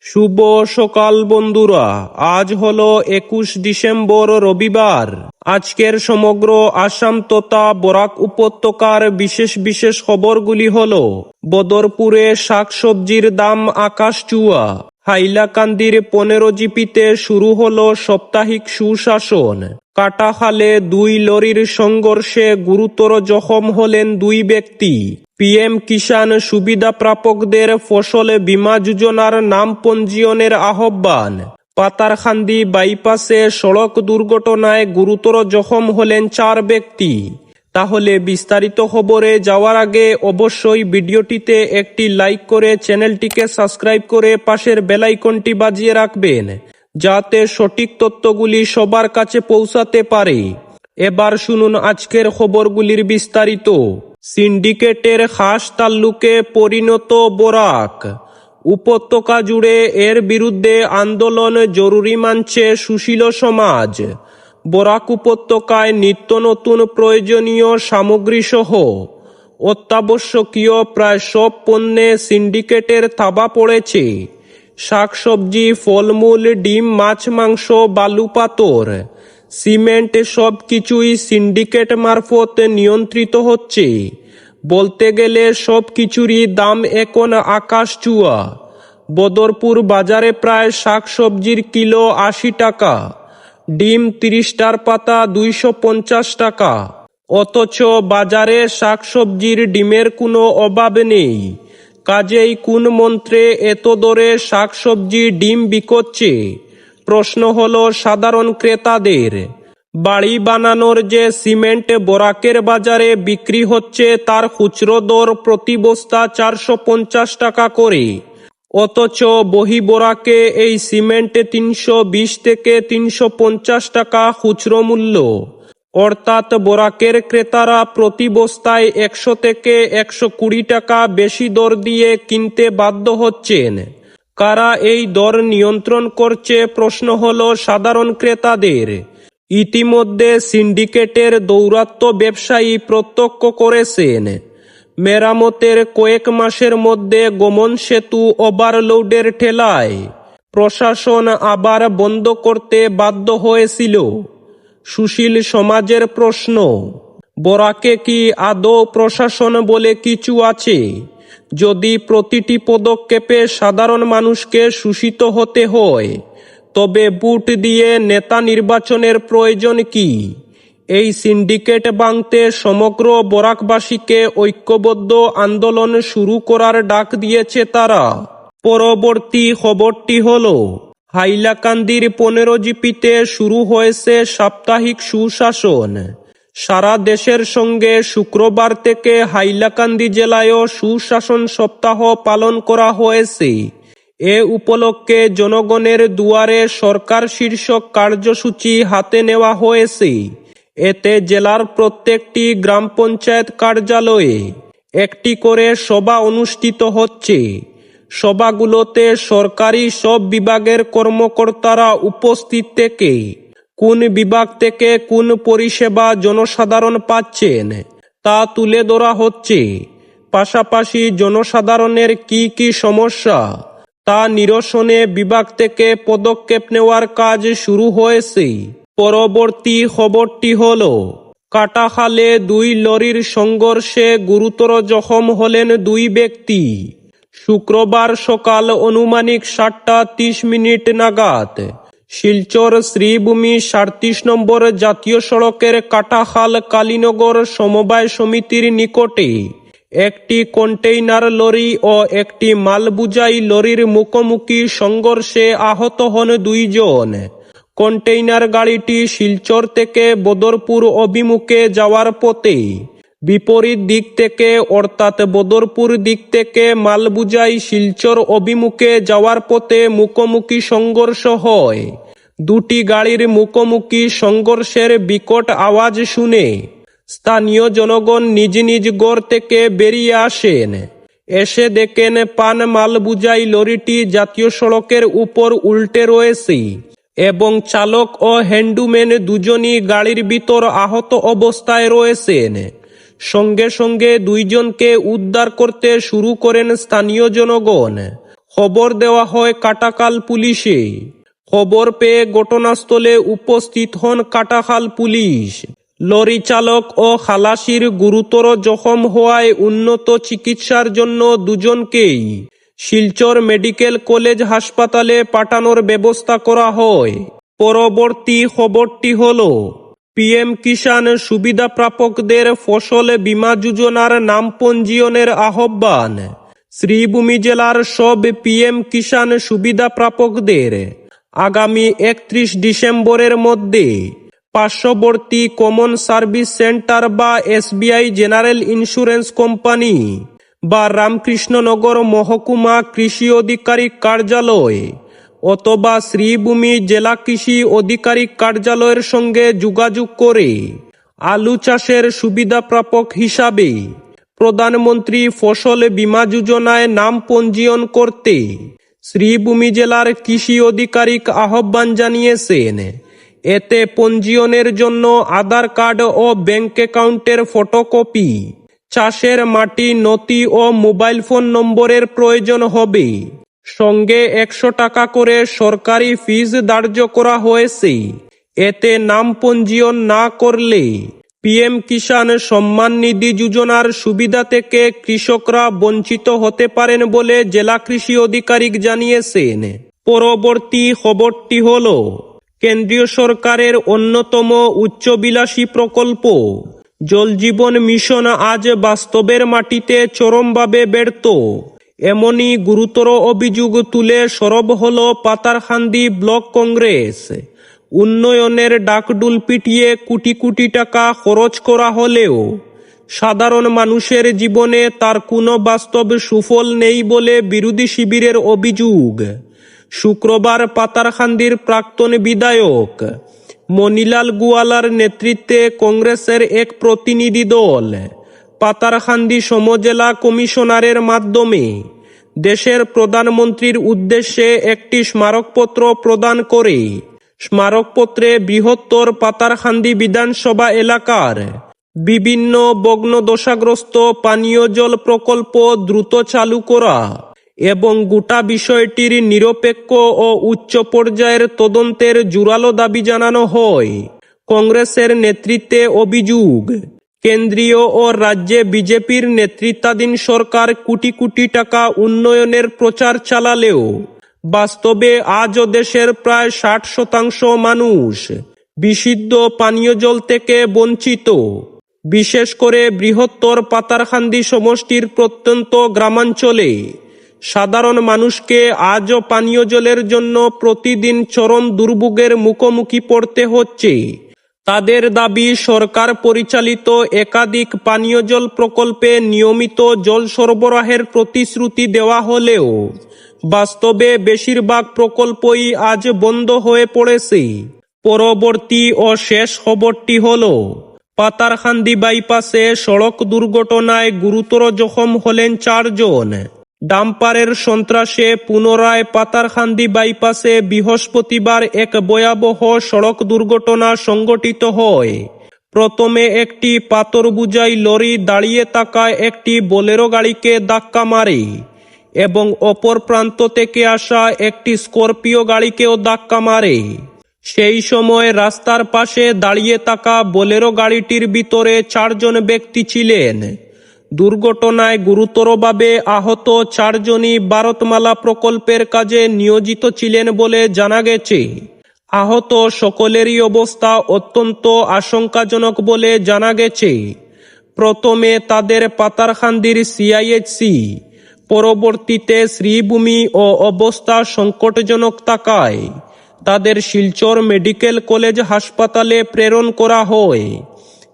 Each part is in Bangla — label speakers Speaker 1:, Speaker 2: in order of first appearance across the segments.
Speaker 1: শুভ সকাল বন্ধুরা, আজ হলো 21 ডিসেম্বর রবিবার। আজকের সমগ্র আসাম তথা বরাক উপত্যকার বিশেষ বিশেষ খবরগুলি হলো: বদরপুরে শাকসবজির দাম আকাশ চুয়া, হাইলাকান্দির 15 জিপিতে শুরু হলো সাপ্তাহিক সুশাসন, কাটাখালে 2 লরির সংঘর্ষে গুরুতর জখম হলেন 2 ব্যক্তি, পিএম কিষাণ সুবিধা প্রাপকদের ফসল বীমা যোজনার নাম পঞ্জীয়নের আহ্বান, পাতারকান্দি বাইপাসে সড়ক দুর্ঘটনায় গুরুতর জখম হলেন 4 ব্যক্তি। তাহলে বিস্তারিত খবরে যাওয়ার আগে অবশ্যই ভিডিওটিতে একটি লাইক করে চ্যানেলটিকে সাবস্ক্রাইব করে পাশের বেল আইকনটি বাজিয়ে রাখবেন, যাতে সঠিক তথ্যগুলি সবার কাছে পৌঁছাতে পারে। এবার শুনুন আজকের খবরগুলির বিস্তারিত। সিন্ডিকেটের খাস তাল্লুকে পরিণত বরাক উপত্যকা জুড়ে এর বিরুদ্ধে আন্দোলন জরুরি মানছে সুশীল সমাজ। বরাক উপত্যকায় নিত্য নতুন প্রয়োজনীয় সামগ্রী সহ অত্যাবশ্যকীয় প্রায় সব পণ্যে সিন্ডিকেটের থাবা পড়েছে। শাকসবজি, ফলমূল, ডিম, মাছ, মাংস, বালু, পাথর, সিমেন্ট সব কিছুই সিন্ডিকেট মারফত নিয়ন্ত্রিত হচ্ছে। বলতে গেলে সব কিছুরই দাম এখন আকাশ চুয়া। বদরপুর বাজারে প্রায় শাকসবজির কিলো 80 টাকা, ডিম 30টার পাতা 250 টাকা। অথচ বাজারে শাকসবজির ডিমের কোনো অভাব নেই। কাজেই কোন মন্ত্রে এত দরে শাকসবজি ডিম বিকোচ্ছে? প্রশ্ন হলো সাধারণ ক্রেতাদের। বাড়ি বানানোর যে সিমেন্ট বরাকের বাজারে বিক্রি হচ্ছে তার খুচরো দর প্রতি বস্তা 450 টাকা করে, অথচ বহি বরাকে এই সিমেন্ট 320 থেকে 350 টাকা খুচরো মূল্য। অর্থাৎ বরাকের ক্রেতারা প্রতি বস্তায় 100 থেকে 120 টাকা বেশি দর দিয়ে কিনতে বাধ্য হচ্ছেন। কারা এই দর নিয়ন্ত্রণ করছে? প্রশ্ন হলো সাধারণ ক্রেতাদের। ইতিমধ্যে সিন্ডিকেটের দৌরাত্ম্য ব্যবসায়ী প্রত্যক্ষ করেছেন। মেরামতের কয়েক মাসের মধ্যে গমন সেতু ওভারলোডের ঠেলায় প্রশাসন আবার বন্ধ করতে বাধ্য হয়েছিল। সুশীল সমাজের প্রশ্ন, বরাকে কি আদৌ প্রশাসন বলে কিছু আছে? যদি প্রতিটি পদক্ষেপে সাধারণ মানুষকে শোষিত হতে হয়, তবে ভোট দিয়ে নেতা নির্বাচনের প্রয়োজন কি? এই সিন্ডিকেট ভাঙতে সমগ্র বরাকবাসীকে ঐক্যবদ্ধ আন্দোলন শুরু করার ডাক দিয়েছে তারা। পরবর্তী খবরটি হলো, হাইলাকান্দির 15 জিপিতে শুরু হয়েছে সাপ্তাহিক সুশাসন। সারা দেশের সঙ্গে শুক্রবার থেকে হাইলাকান্দি জেলায়ও সুশাসন সপ্তাহ পালন করা হয়েছে। এ উপলক্ষে জনগণের দুয়ারে সরকার শীর্ষক কার্যসূচি হাতে নেওয়া হয়েছে। এতে জেলার প্রত্যেকটি গ্রাম পঞ্চায়েত কার্যালয়ে একটি করে সভা অনুষ্ঠিত হচ্ছে। সভাগুলোতে সরকারি সব বিভাগের কর্মকর্তারা উপস্থিত থেকে কোন বিভাগ থেকে কোন পরিষেবা জনসাধারণ পাচ্ছেন তা তুলে ধরা হচ্ছে। পাশাপাশি জনসাধারণের কি কি সমস্যা তা নিরসনে বিভাগ থেকে পদক্ষেপ নেওয়ার কাজ শুরু হয়েছে। পরবর্তী খবরটি হলো, কাটাখালে 2 লরির সংঘর্ষে গুরুতর জখম হলেন 2 ব্যক্তি। শুক্রবার সকাল অনুমানিক 7:30 নাগাদ শিলচর শ্রীভূমি 37 নম্বর জাতীয় সড়কের কাটাখাল কালীনগর সমবায় সমিতির নিকটে একটি কন্টেইনার লরি ও একটি মালবোঝাই লরির মুখোমুখি সংঘর্ষে আহত হন 2 জন। কন্টেইনার গাড়িটি শিলচর থেকে বদরপুর অভিমুখে যাওয়ার পথে বিপরীত দিক থেকে অর্থাৎ বদরপুর দিক থেকে মালবোঝাই শিলচর অভিমুখে যাওয়ার পথে মুখোমুখি সংঘর্ষ হয়। 2টি গাড়ির মুখোমুখি সংঘর্ষের বিকট আওয়াজ শুনে স্থানীয় জনগণ নিজ নিজ ঘর থেকে বেরিয়ে আসেন। এসে দেখেন পান মালবোঝাই লরিটি জাতীয় সড়কের উপর উল্টে রয়েছে এবং চালক ও হ্যান্ডম্যান দুজনই গাড়ির ভিতর আহত অবস্থায় রয়েছেন। সঙ্গে সঙ্গে 2 জনকে উদ্ধার করতে শুরু করেন স্থানীয় জনগণ। খবর দেওয়া হয় কাটাখাল পুলিশে। খবর পেয়ে ঘটনাস্থলে উপস্থিত হন কাটাখাল পুলিশ। লরি চালক ও খালাসির গুরুতর জখম হওয়ায় উন্নত চিকিৎসার জন্য দুজনকেই শিলচর মেডিকেল কলেজ হাসপাতালে পাঠানোর ব্যবস্থা করা হয়। পরবর্তী খবরটি হল, পিএম কিষাণ সুবিধা প্রাপকদের ফসল বীমা যোজনার নাম পঞ্জীয়নের আহ্বান। শ্রীভূমি জেলার সব পিএম কিষাণ সুবিধা প্রাপকদের আগামী 31 ডিসেম্বরের মধ্যে পার্শ্ববর্তী কমন সার্ভিস সেন্টার বা এসবিআই জেনারেল ইন্স্যুরেন্স কোম্পানি বা রামকৃষ্ণনগর মহকুমা কৃষি আধিকারিক কার্যালয় অথবা শ্রীভূমি জেলা কৃষি আধিকারিক কার্যালয়ের সঙ্গে যোগাযোগ করে আলু চাষের সুবিধা প্রাপক হিসাবে প্রধানমন্ত্রী ফসল বীমা যোজনায় নাম পঞ্জীয়ন করতে শ্রীভূমি জেলার কৃষি আধিকারিক আহ্বান জানিয়েছেন। এতে পঞ্জীয়নের জন্য আধার কার্ড ও ব্যাংক অ্যাকাউন্টের ফটোকপি, চাষের মাটি নথি ও মোবাইল ফোন নম্বরের প্রয়োজন হবে। সঙ্গে 100 টাকা করে সরকারি ফিস ধার্য করা হয়েছে। এতে নাম পঞ্জীয়ন না করলে পিএম কিষাণ সম্মান নিধি যোজনার সুবিধা থেকে কৃষকরা বঞ্চিত হতে পারেন বলে জেলা কৃষি আধিকারিক জানিয়েছেন। পরবর্তী খবরটি হল, কেন্দ্রীয় সরকারের অন্যতম উচ্চবিলাসী প্রকল্প জল জীবন মিশন আজ বাস্তবের মাটিতে চরমভাবে ব্যর্থ। এমনই গুরুতর অভিযোগ তুলে সরব হল পাতারকান্দি ব্লক কংগ্রেস। উন্নয়নের ডাকডুল পিটিয়ে কোটি কোটি টাকা খরচ করা হলেও সাধারণ মানুষের জীবনে তার কোনো বাস্তব সুফল নেই বলে বিরোধী শিবিরের অভিযোগ। শুক্রবার পাতারকান্দির প্রাক্তন বিধায়ক মনিলাল গোয়ালার নেতৃত্বে কংগ্রেসের এক প্রতিনিধি দল পাতারকান্দি সমজেলা কমিশনারের মাধ্যমে দেশের প্রধানমন্ত্রীর উদ্দেশ্যে একটি স্মারকপত্র প্রদান করে স্মারকপত্রে বৃহত্তর পাতারকান্দি বিধানসভা এলাকার বিভিন্ন ভগ্নদশাগ্রস্ত পানীয় জল প্রকল্প দ্রুত চালু করা এবং গোটা বিষয়টির নিরপেক্ষ ও উচ্চ পর্যায়ের তদন্তের জোরালো দাবি জানানো হয়। কংগ্রেসের নেতৃত্বে অভিযোগ, কেন্দ্রীয় ও রাজ্যে বিজেপির নেতৃত্বাধীন সরকার কোটি কোটি টাকা উন্নয়নের প্রচার চালালেও বাস্তবে আজও দেশের প্রায় 60% মানুষ বিশুদ্ধ পানীয় জল থেকে বঞ্চিত। বিশেষ করে বৃহত্তর পাতারকান্দি সমষ্টির প্রত্যন্ত গ্রামাঞ্চলে সাধারণ মানুষকে আজও পানীয় জলের জন্য প্রতিদিন চরম দুর্ভোগের মুখোমুখি পড়তে হচ্ছে। তাদের দাবি, সরকার পরিচালিত একাধিক পানীয় জল প্রকল্পে নিয়মিত জল সরবরাহের প্রতিশ্রুতি দেওয়া হলেও বাস্তবে বেশিরভাগ প্রকল্পই আজ বন্ধ হয়ে পড়েছে। পরবর্তী ও শেষ খবরটি হল, পাতারকান্দি বাইপাসে সড়ক দুর্ঘটনায় গুরুতর জখম হলেন 4 জন। ডাম্পারের সন্ত্রাসে পুনরায় পাতারকান্দি বাইপাসে বৃহস্পতিবার এক ভয়াবহ সড়ক দুর্ঘটনা সংঘটিত হয়। প্রথমে একটি পাথর বোঝাই লরি দাঁড়িয়ে থাকা একটি বোলেরো গাড়িকে ধাক্কা মারে এবং অপর প্রান্ত থেকে আসা একটি স্করপিও গাড়িকেও ধাক্কা মারে। সেই সময় রাস্তার পাশে দাঁড়িয়ে থাকা বোলেরো গাড়িটির ভিতরে 4 জন ব্যক্তি ছিলেন। দুর্ঘটনায় গুরুতরভাবে আহত 4 জনই ভারতমালা প্রকল্পের কাজে নিয়োজিত ছিলেন বলে জানা গেছে। আহত সকলেরই অবস্থা অত্যন্ত আশঙ্কাজনক বলে জানা গেছে। প্রথমে তাদের পাতারকান্দির সিআইএইচসি, পরবর্তীতে শ্রীভূমি ও অবস্থা সংকটজনক থাকায় তাদের শিলচর মেডিকেল কলেজ হাসপাতালে প্রেরণ করা হয়।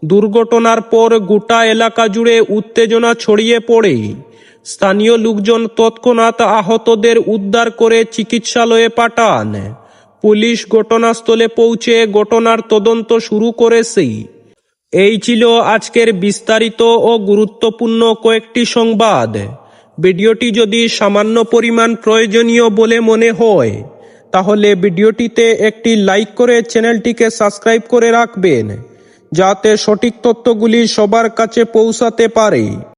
Speaker 1: দুর্ঘটনার পর গোটা এলাকা জুড়ে উত্তেজনা ছড়িয়ে পড়ে। স্থানীয় লোকজন তৎক্ষণাৎ আহতদের উদ্ধার করে চিকিৎসালয়ে পাঠান। পুলিশ ঘটনাস্থলে পৌঁছে ঘটনার তদন্ত শুরু করেছে। এই ছিল আজকের বিস্তারিত ও গুরুত্বপূর্ণ কয়েকটি সংবাদ। ভিডিওটি যদি সামান্য পরিমাণ প্রয়োজনীয় বলে মনে হয় তাহলে ভিডিওটিতে একটি লাইক করে চ্যানেলটিকে সাবস্ক্রাইব করে রাখবেন, যাতে সঠিক তথ্যগুলি সবার কাছে পৌঁছাতে পারে।